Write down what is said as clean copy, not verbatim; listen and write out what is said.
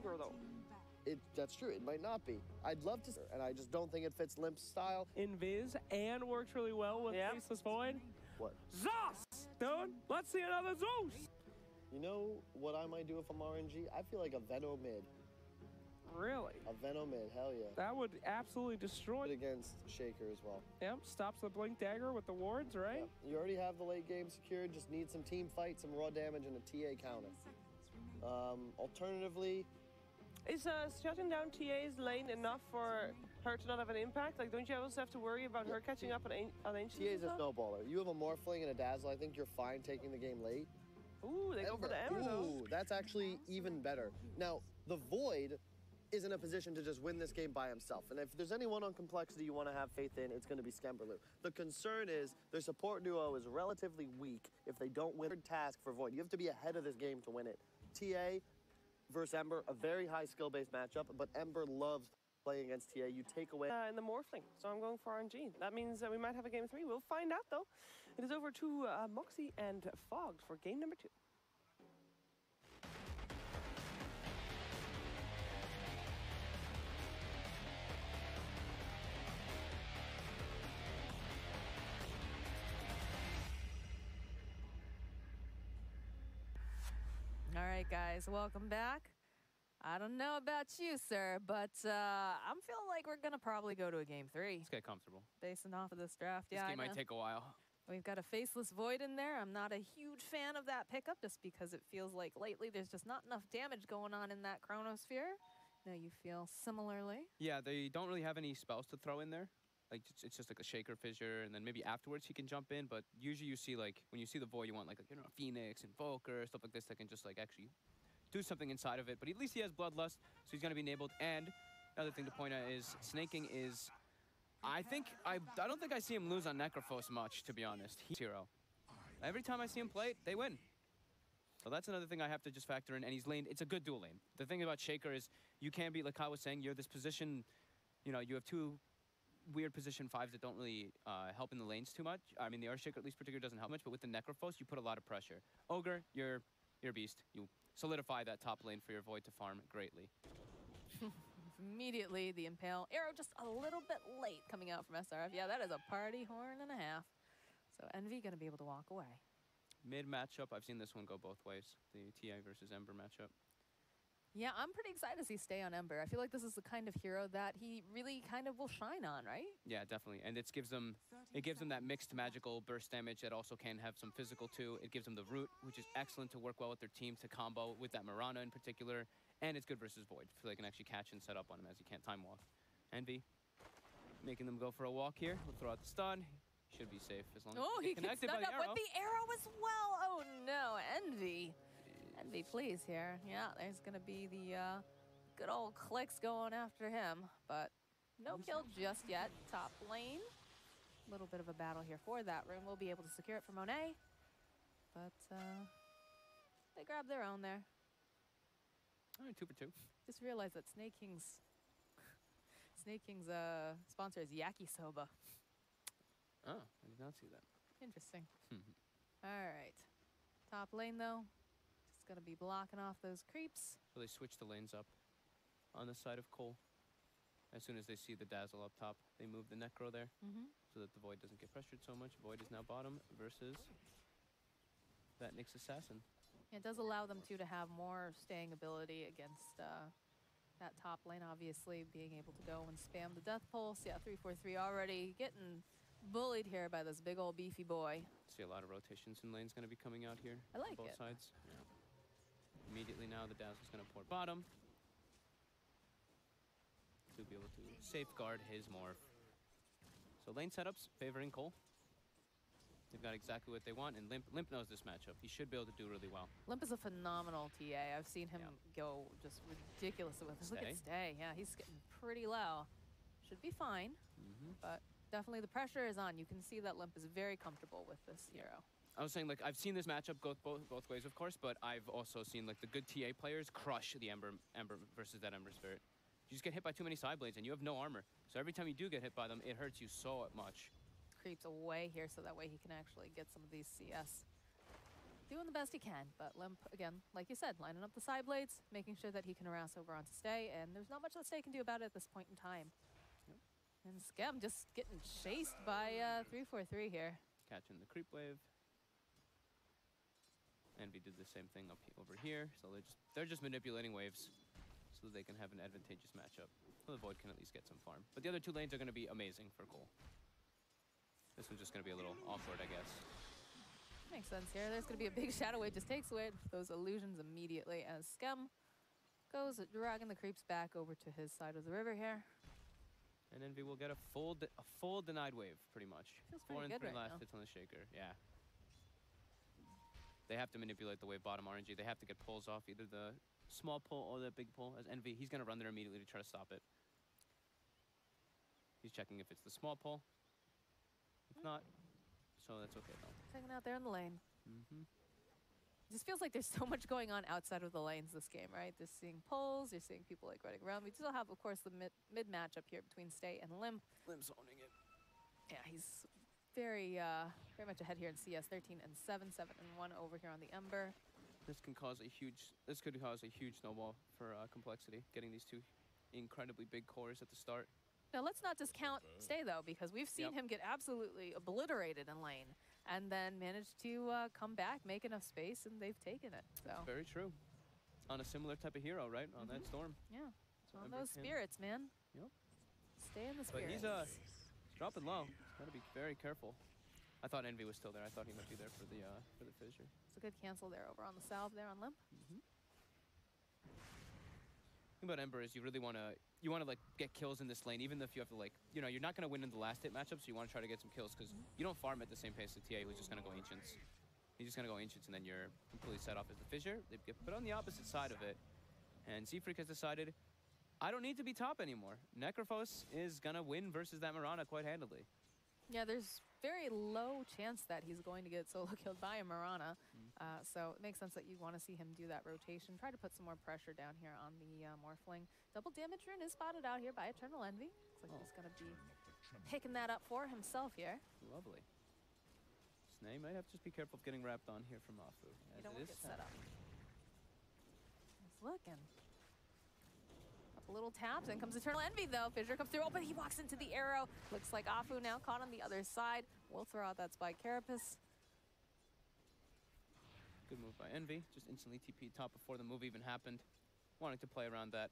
Ogre, though. That's true. It might not be. I'd love to, and I just don't think it fits Limp's style. Invis and works really well with Faceless Void. What? Zeus! Dude, let's see another Zeus! You know what I might do if I'm RNG? I feel like a Veno mid. Really? A Veno mid, hell yeah. That would absolutely destroy. Against Shaker as well. Yep, stops the Blink Dagger with the wards, right? Yep. You already have the late game secured, just need some team fight, some raw damage, and a TA counter. Alternatively, is shutting down TA's lane enough for her to not have an impact? Like, don't you also have to worry about her catching up on Ancient? TA's a snowballer. You have a Morphling and a Dazzle. I think you're fine taking the game late. Ooh, they go for the Ember, though. Ooh, that's actually even better. Now, the Void is in a position to just win this game by himself. And if there's anyone on Complexity you want to have faith in, it's going to be Skemberloo. The concern is their support duo is relatively weak if they don't win a task for Void. You have to be ahead of this game to win it. TA versus Ember, a very high skill-based matchup, but Ember loves playing against TA. You take away... in the Morphling, so I'm going for RNG. That means we might have a game 3. We'll find out, though. It is over to Moxie and Fogged for game number 2. All right, guys, welcome back. I don't know about you, sir, but I'm feeling like we're going to probably go to a game 3. Let's get comfortable. Basing off of this draft. This game might take a while. We've got a Faceless Void in there. I'm not a huge fan of that pickup just because it feels like lately there's just not enough damage going on in that Chronosphere. Now you feel similarly. Yeah, they don't really have any spells to throw in there. Like, it's just like a Shaker Fissure, and then maybe afterwards he can jump in. But usually you see, like, when you see the Void, you want, like you know, Phoenix, Invoker, stuff like this that can just, like, actually do something inside of it. But at least he has Bloodlust, so he's going to be enabled. And another thing to point out is snaking is... I don't think I see him lose on Necrophos much, to be honest. He's hero. Every time I see him play, they win. So that's another thing I have to just factor in. And he's laned. It's a good dual lane. The thing about Shaker is you can be, like Kyle was saying, you're this position, you know, you have two weird position 5s that don't really help in the lanes too much. I mean, the Earthshaker at least particularly doesn't help much, but with the Necrophos, you put a lot of pressure. Ogre, you're a beast. You solidify that top lane for your Void to farm greatly. Immediately, the Impale arrow just a little bit late coming out from SRF. Yeah, that is a party horn and a half. So Envy going to be able to walk away. Mid matchup, I've seen this one go both ways. The TA versus Ember matchup. Yeah, I'm pretty excited to see stay on Ember. I feel like this is the kind of hero that he really kind of will shine on, right? Yeah, definitely. And it gives them that mixed magical burst damage that also can have some physical too. It gives them the root, which is excellent to work well with their team to combo with that Mirana in particular. And it's good versus Void, so they can actually catch and set up on him as he can't time walk. Envy, making them go for a walk here. We'll throw out the stun. Should be safe as long as he gets stunned up with the arrow as well. Oh no, Envy. Envy, please, here. Yeah, there's going to be the good old clicks going after him, but no kill just yet. Top lane. A little bit of a battle here for that room. We'll be able to secure it for Monet, but they grab their own there. All right, 2 for 2. Just realized that Snake King's sponsor is Yakisoba. Oh, I did not see that. Interesting. All right. Top lane, though. Just going to be blocking off those creeps. So they switch the lanes up on the side of Cole. As soon as they see the Dazzle up top, they move the Necro there so that the Void doesn't get pressured so much. Void is now bottom versus that Nyx Assassin. It does allow them to have more staying ability against that top lane, obviously, being able to go and spam the Death Pulse. Yeah, 3-4-3 already getting bullied here by this big old beefy boy. See a lot of rotations in lanes going to be coming out here. I like on both sides. Yeah. Immediately now, the Dazzle's going to pour bottom to be able to safeguard his morph. So lane setups favoring Cole. They've got exactly what they want, and Limp knows this matchup. He should be able to do really well. Limp is a phenomenal TA. I've seen him go just ridiculous with this. Look at Stay. Yeah, he's getting pretty low. Should be fine, but definitely the pressure is on. You can see that Limp is very comfortable with this hero. I was saying, like, I've seen this matchup go both ways, of course, but I've also seen, like, the good TA players crush the Ember versus that Ember Spirit. You just get hit by too many side blades, and you have no armor. So every time you do get hit by them, it hurts you so much. Creeps away here so that way he can actually get some of these CS. doing the best he can. But Limp, again, like you said, lining up the side blades, making sure that he can harass over onto Stay, and there's not much that Stay can do about it at this point in time. Yep. And Skem just getting chased by 343 here. Catching the creep wave. Envy did the same thing over here, so they're just manipulating waves so that they can have an advantageous matchup. So the Void can at least get some farm. But the other two lanes are going to be amazing for Cole. This one's just going to be a little awkward, I guess. Makes sense here. There's going to be a big shadow wave, just takes away those illusions immediately as Skem goes dragging the creeps back over to his side of the river here. And Envy will get a full denied wave, pretty much. Feels 4 pretty and good 3 right last now. hits on the shaker, yeah. They have to manipulate the wave bottom RNG. They have to get pulls off, either the small pull or the big pull. As Envy, he's going to run there immediately to try to stop it. He's checking if it's the small pull. If not, so that's okay though. Hanging out there in the lane. Mm-hmm. It just feels like there's so much going on outside of the lanes this game, right? They're seeing pulls, you're seeing people like running around. We still have, of course, the mid matchup here between Stay and Limp. Limb's owning it. Yeah, he's very much ahead here in CS. 13 and 7, 7 and 1 over here on the Ember. This could cause a huge snowball for complexity. Getting these two incredibly big cores at the start. Now let's not discount Stay though, because we've seen him get absolutely obliterated in lane, and then manage to come back, make enough space, and they've taken it. So Very true. On a similar type of hero, right? On that storm. yeah, So on Ember those can- spirits, man. Yep. Stay in the But spirits. he's dropping low. He's got to be very careful. I thought Envy was still there. I thought he might be there for the fissure. It's a good cancel there over on the south there on Limp. The thing about Ember is you want to like get kills in this lane, even if you have to like, you're not going to win in the last hit matchup, so you want to try to get some kills because you don't farm at the same pace as TA, who's just going to go Ancients. He's just going to go Ancients, and then you're completely set off as the fissure. They get put on the opposite side of it, and Z-Freak has decided, I don't need to be top anymore. Necrophos is going to win versus that Mirana quite handily. Yeah, there's very low chance that he's going to get solo killed by a Mirana. So it makes sense that you want to see him do that rotation. Try to put some more pressure down here on the Morphling. Double damage rune is spotted out here by Eternal Envy. Looks like he's going to be picking that up for himself here. Lovely. Snay might have to just be careful of getting wrapped on here from Afu. You don't want to get set up. He's looking. Up a little taps, in comes Eternal Envy though. Fissure comes through, oh, but he walks into the arrow. Looks like Afu now caught on the other side. We'll throw out that Spike Carapace. Good move by Envy. Just instantly TP top before the move even happened. Wanting to play around that